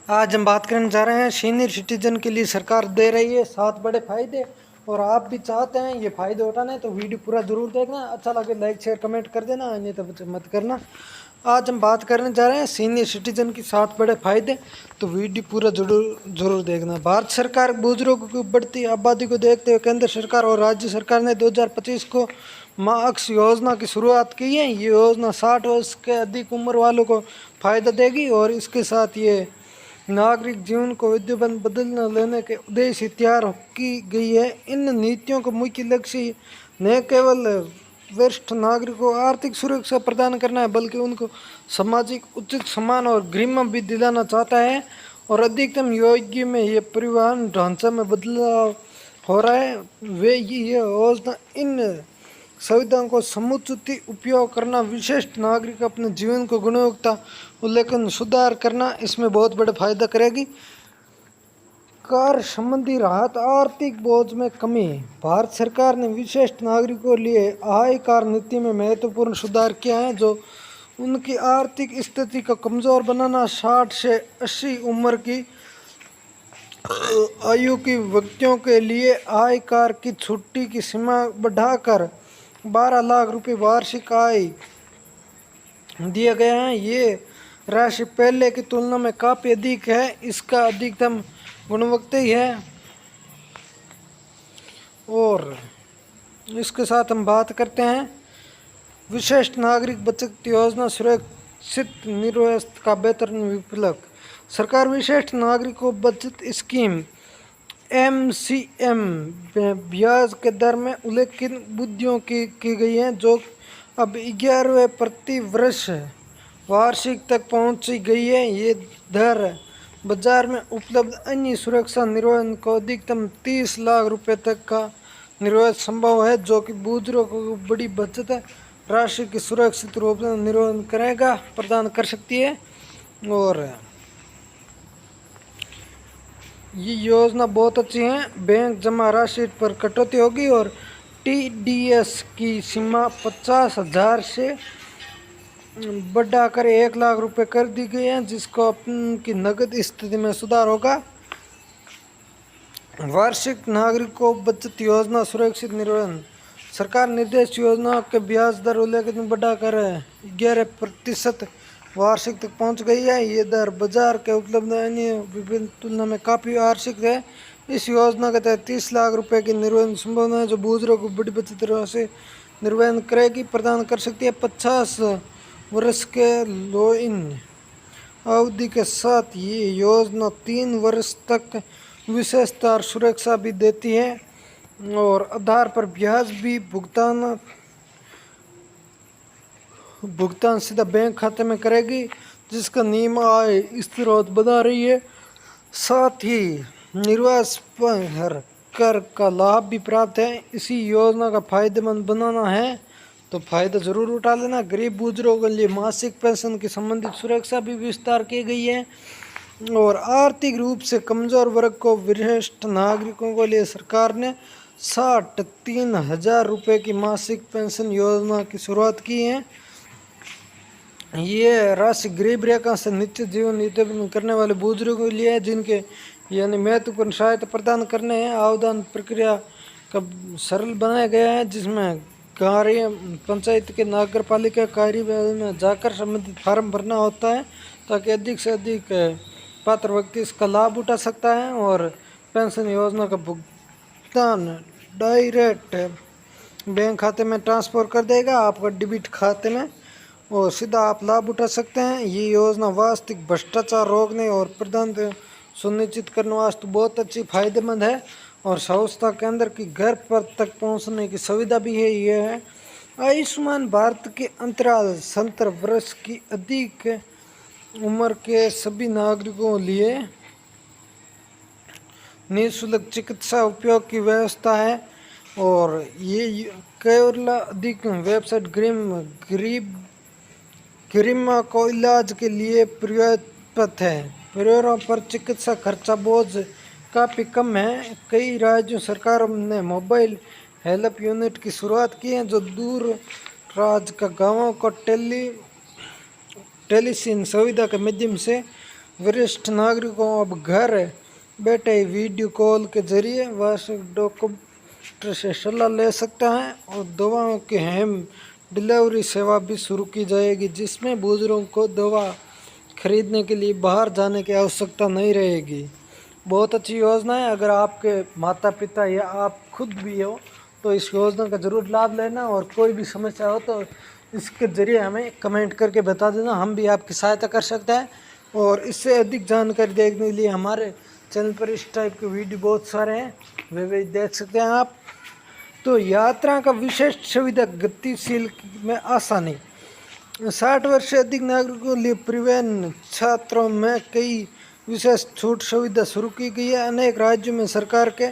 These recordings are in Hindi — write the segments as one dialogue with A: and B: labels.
A: आज हम बात करने जा रहे हैं सीनियर सिटीजन के लिए सरकार दे रही है 7 बड़े फायदे। और आप भी चाहते हैं ये फायदे उठाने तो वीडियो पूरा जरूर देखना। अच्छा लगे लाइक शेयर कमेंट कर देना, नहीं तो मत करना। आज हम बात करने जा रहे हैं सीनियर सिटीजन की 7 बड़े फायदे, तो वीडियो पूरा जरूर देखना। भारत सरकार बुजुर्गों की बढ़ती आबादी को देखते हुए केंद्र सरकार और राज्य सरकार ने 2025 को माँ अक्ष योजना की शुरुआत की है। ये योजना 60 वर्ष के अधिक उम्र वालों को फायदा देगी और इसके साथ ये नागरिक जीवन को विद्युत बदलने लेने के उद्देश्य से तैयार की गई है। इन नीतियों का मुख्य लक्ष्य न केवल वरिष्ठ नागरिकों को आर्थिक सुरक्षा प्रदान करना है, बल्कि उनको सामाजिक उचित सम्मान और गरिमा भी दिलाना चाहता है। और अधिकतम योग्य में ये परिवहन ढांचा में बदलाव हो रहा है। वे ये योजना इन सुविधाओं को समुचित उपयोग करना, विशिष्ट नागरिक अपने जीवन को गुणवत्ता उल्लेखन सुधार करना, इसमें बहुत बड़ा फायदा करेगी। कर संबंधी राहत, आर्थिक बोझ में कमी। भारत सरकार ने विशिष्ट नागरिकों के लिए आयकर नीति में महत्वपूर्ण सुधार किया है, जो उनकी आर्थिक स्थिति को कमजोर बनाना। 60 से 80 उम्र की आयु की व्यक्तियों के लिए आयकर की छुट्टी की सीमा बढ़ाकर 12 लाख रुपए वार्षिक आय दिया गया है। ये राशि पहले की तुलना में काफ़ी अधिक है। इसका अधिकतम गुणवत्ता ही है। और इसके साथ हम बात करते हैं विशिष्ट नागरिक बचत योजना, सुरक्षित निर्वाह का बेहतर विकल्प। सरकार विशिष्ट नागरिकों बचत स्कीम MCM में ब्याज के दर में उल्लेखित वृद्धियों की गई है, जो अब 11वें प्रति वर्ष वार्षिक तक पहुंची गई है। ये दर बाजार में उपलब्ध अन्य सुरक्षा निर्वहन को अधिकतम 30 लाख रुपए तक का निर्वहन संभव है, जो कि बुजुर्गों को बड़ी बचत राशि की सुरक्षित रूप से निर्वहन करेगा प्रदान कर सकती है। और ये योजना बहुत अच्छी है। बैंक जमा राशि पर कटौती होगी और TDS की सीमा 50,000 से बढ़ाकर 1 लाख रुपए कर दी गई है, जिसको अपनी नगद स्थिति में सुधार होगा। वार्षिक नागरिकों बचत योजना, सुरक्षित निर्वहन। सरकार निर्देश योजना के ब्याज दर उल्लेखित बढ़ाकर 11% वार्षिक तक पहुंच गई है। ये दर बाजार के उपलब्ध अन्य विभिन्न तुलना में काफ़ी वार्षिक है। इस योजना के तहत 30 लाख रुपए की निर्वहन संभावना है, जो बुजुर्गों को बड़ी बचत राशि निर्वहन करेगी प्रदान कर सकती है। 50 वर्ष के लॉइन अवधि के साथ ये योजना 3 वर्ष तक विशेषता और सुरक्षा भी देती है और आधार पर ब्याज भी भुगतान सीधा बैंक खाते में करेगी, जिसका नियम आय स्थिरोत बना रही है। साथ ही निर्वास पर कर का लाभ भी प्राप्त है। इसी योजना का फायदेमंद बनाना है तो फायदा जरूर उठा लेना। गरीब बुजुर्गों के लिए मासिक पेंशन की संबंधित सुरक्षा भी विस्तार की गई है। और आर्थिक रूप से कमजोर वर्ग को वरिष्ठ नागरिकों के लिए सरकार ने 63,000 रुपये की मासिक पेंशन योजना की शुरुआत की है। ये राशि गरीब रेखा से नीचे जीवन यापन करने वाले बुजुर्गों के लिए है, जिनके यानी महत्वपूर्ण सहायता प्रदान करने हैं। आवेदन प्रक्रिया का सरल बनाया गया है, जिसमें कार्य पंचायत के नगर पालिका कार्यालय में जाकर संबंधित फार्म भरना होता है, ताकि अधिक से अधिक पात्र व्यक्ति इसका लाभ उठा सकता है। और पेंशन योजना का भुगतान डायरेक्ट बैंक खाते में ट्रांसफ़र कर देगा आपका डेबिट खाते में, और सीधा आप लाभ उठा सकते हैं। ये योजना वास्तविक भ्रष्टाचार रोकने और प्रदान सुनिश्चित करने वास्ते बहुत अच्छी फायदेमंद है। और संस्था केंद्र की घर पर तक पहुंचने की सुविधा भी है। ये है आयुष्मान भारत के अंतराल 70 वर्ष की अधिक उम्र के सभी नागरिकों के लिए निःशुल्क चिकित्सा उपयोग की व्यवस्था है। और ये केवल अधिक वेबसाइट गरिमा को इलाज के लिए पर्याप्त है। परिवारों पर चिकित्सा खर्चा बोझ काफ़ी कम है। कई राज्यों सरकारों ने मोबाइल हेल्प यूनिट की शुरुआत की है, जो दूर राज का गाँवों को टेलीसिन सुविधा के माध्यम से वरिष्ठ नागरिकों अब घर बैठे वीडियो कॉल के जरिए वार्षिक डॉक्टर से सलाह ले सकता है और दवाओं की होम डिलीवरी सेवा भी शुरू की जाएगी, जिसमें बुजुर्गों को दवा खरीदने के लिए बाहर जाने की आवश्यकता नहीं रहेगी। बहुत अच्छी योजना है। अगर आपके माता पिता या आप खुद भी हो तो इस योजना का ज़रूर लाभ लेना, और कोई भी समस्या हो तो इसके ज़रिए हमें कमेंट करके बता देना, हम भी आपकी सहायता कर सकते हैं। और इससे अधिक जानकारी देखने के लिए हमारे चैनल पर इस टाइप के वीडियो बहुत सारे हैं, वे भी देख सकते हैं आप। तो यात्रा का विशेष सुविधा, गतिशील में आसानी। 60 वर्ष से अधिक नागरिकों के लिए परिवहन छात्रों में कई विशेष छूट सुविधा शुरू की गई है। अनेक राज्यों में सरकार के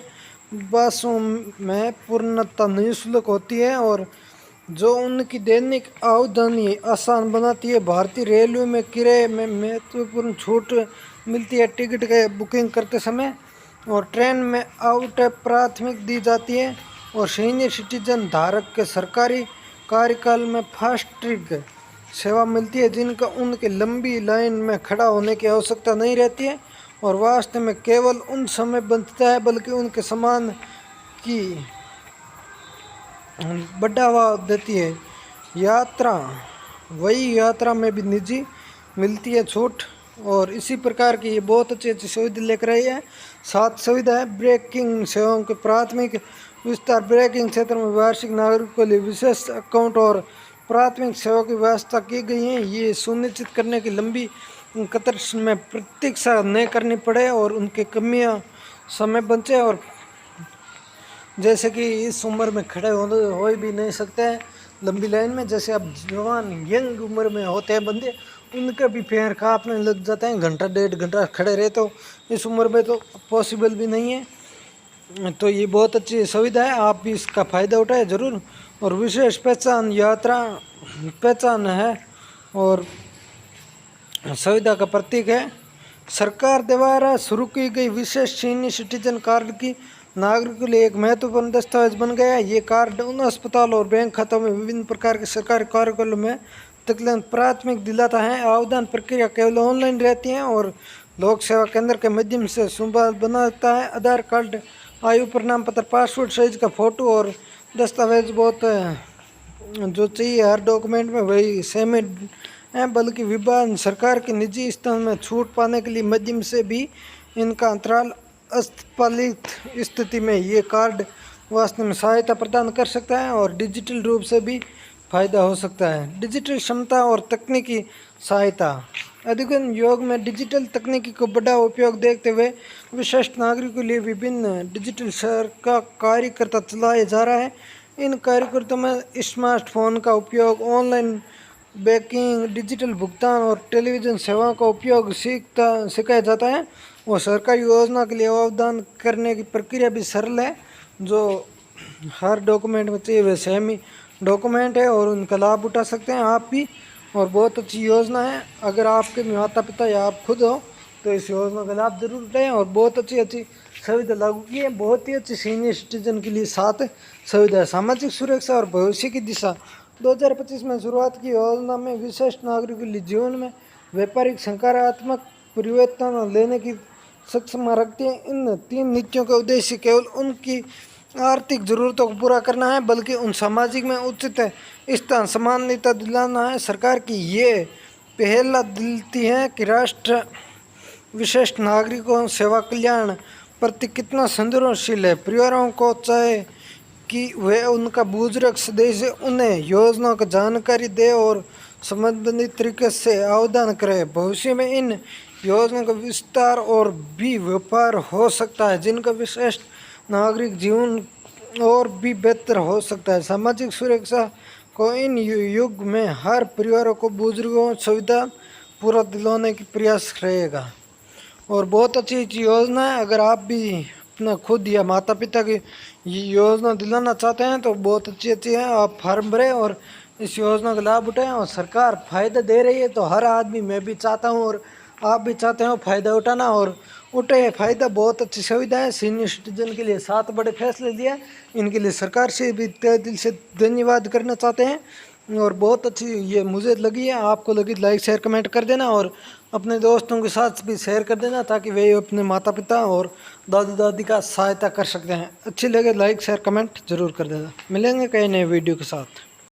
A: बसों में पूर्णतः निःशुल्क होती है और जो उनकी दैनिक आवाजाही आसान बनाती है। भारतीय रेलवे में किराए में महत्वपूर्ण छूट मिलती है टिकट के बुकिंग करते समय, और ट्रेन में आउट प्राथमिक दी जाती है, और सीनियर सिटीजन धारक के सरकारी कार्यकाल में फास्ट ट्रैक सेवा मिलती है, जिनका उनके लंबी लाइन में खड़ा होने की आवश्यकता नहीं रहती है और वास्तव में केवल उन समय बचता है, बल्कि उनके सामान की बढ़ावा देती है। यात्रा वही यात्रा में भी निजी मिलती है छूट, और इसी प्रकार की ये बहुत अच्छी अच्छी सुविधा लेकर आई है। 7 सुविधा है ब्रेकिंग सेवाओं के प्राथमिक विस्तार। ब्रेकिंग क्षेत्र में वार्षिक नागरिकों के लिए विशेष अकाउंट और प्राथमिक सेवा की व्यवस्था की गई है। ये सुनिश्चित करने की लंबी कतार में प्रतीक्षा न करनी पड़े और उनके कमियां समय बचे, और जैसे कि इस उम्र में खड़े हो भी नहीं सकते हैं लंबी लाइन में, जैसे अब जवान यंग उम्र में होते हैं बंदे, उनके भी पैर कांपने लग जाते हैं, घंटा 1.5 घंटा खड़े रहे तो इस उम्र में तो पॉसिबल भी नहीं है। तो ये बहुत अच्छी सुविधा है, आप भी इसका फ़ायदा उठाएं ज़रूर। और विशेष पहचान, यात्रा पहचान है और सुविधा का प्रतीक है। सरकार द्वारा शुरू की गई विशेष सीनियर सिटीजन कार्ड की नागरिकों के लिए एक महत्वपूर्ण दस्तावेज बन गया है। ये कार्ड उन अस्पताल और बैंक खातों में विभिन्न प्रकार के सरकारी कार्यक्रमों में तकलीफ प्राथमिक दिलाता है। आवेदन प्रक्रिया केवल ऑनलाइन रहती है और लोक सेवा केंद्र के माध्यम से सुलभ बनाता है। आधार कार्ड, आयु प्रमाण पत्र, पासपोर्ट साइज का फ़ोटो और दस्तावेज बहुत जो चाहिए हर डॉक्यूमेंट में वही सेम है, बल्कि विभाग सरकार के निजी स्थान में छूट पाने के लिए माध्यम से भी इनका अंतराल अस्पतालित स्थिति में ये कार्ड वास्तव में सहायता प्रदान कर सकता है और डिजिटल रूप से भी फायदा हो सकता है। डिजिटल क्षमता और तकनीकी सहायता। अधिकतम योग में डिजिटल तकनीकी को बड़ा उपयोग देखते हुए विशिष्ट नागरिकों के लिए विभिन्न डिजिटल शहर का कार्यकर्ता चलाया जा रहा है। इन कार्यकर्ताओं में स्मार्टफोन का उपयोग, ऑनलाइन बैंकिंग, डिजिटल भुगतान और टेलीविज़न सेवाओं का उपयोग सिखाया जाता है। और सरकारी योजना के लिए आवेदन करने की प्रक्रिया भी सरल है, जो हर डॉक्यूमेंट में चाहिए वैसे सेम ही डॉक्यूमेंट है और उनका लाभ उठा सकते हैं आप भी। और बहुत अच्छी योजना है, अगर आपके माता पिता या आप खुद हो तो इस योजना का लाभ जरूर उठाएं। और बहुत अच्छी अच्छी सुविधा लागू की है, बहुत ही अच्छी सीनियर सिटीजन के लिए 7 सुविधा। सामाजिक सुरक्षा और भविष्य की दिशा। 2025 में शुरुआत की योजना में विशिष्ट नागरिकों के लिए जीवन में व्यापारिक सकारात्मक परिवर्तन लेने की सक्षम रखती है। इन 3 नीतियों का उद्देश्य केवल उनकी आर्थिक ज़रूरतों को पूरा करना है, बल्कि उन सामाजिक में उचित स्थान समानता दिलाना है। सरकार की ये पहल दिलती है कि राष्ट्र विशिष्ट नागरिकों सेवा कल्याण प्रति कितना संवेदनशील है। परिवारों को चाहे कि वे उनका बुजुर्ग सदस्य उन्हें योजनाओं की जानकारी दे और संबंधित तरीके से आवेदन करें। भविष्य में इन योजनाओं का विस्तार और भी व्यापार हो सकता है, जिनका विशेष नागरिक जीवन और भी बेहतर हो सकता है। सामाजिक सुरक्षा को इन युग में हर परिवारों को बुजुर्गों सुविधा पूरा दिलाने की प्रयास रहेगा। और बहुत अच्छी योजना है, अगर आप भी अपना खुद या माता पिता की ये योजना दिलाना चाहते हैं तो बहुत अच्छी है। आप फार्म भरें और इस योजना का लाभ उठाएं, और सरकार फ़ायदा दे रही है तो हर आदमी, मैं भी चाहता हूं और आप भी चाहते हो फ़ायदा उठाना, और उठे फ़ायदा। बहुत अच्छी सुविधा है। सीनियर सिटीजन के लिए 7 बड़े फैसले लिए, इनके लिए सरकार से भी तहे दिल से धन्यवाद करना चाहते हैं। और बहुत अच्छी ये मुझे लगी है। आपको लगी लाइक शेयर कमेंट कर देना और अपने दोस्तों के साथ भी शेयर कर देना ताकि वे अपने माता पिता और दादी दादी का सहायता कर सकते हैं। अच्छी लगे लाइक शेयर कमेंट जरूर कर देना। मिलेंगे कई नए वीडियो के साथ।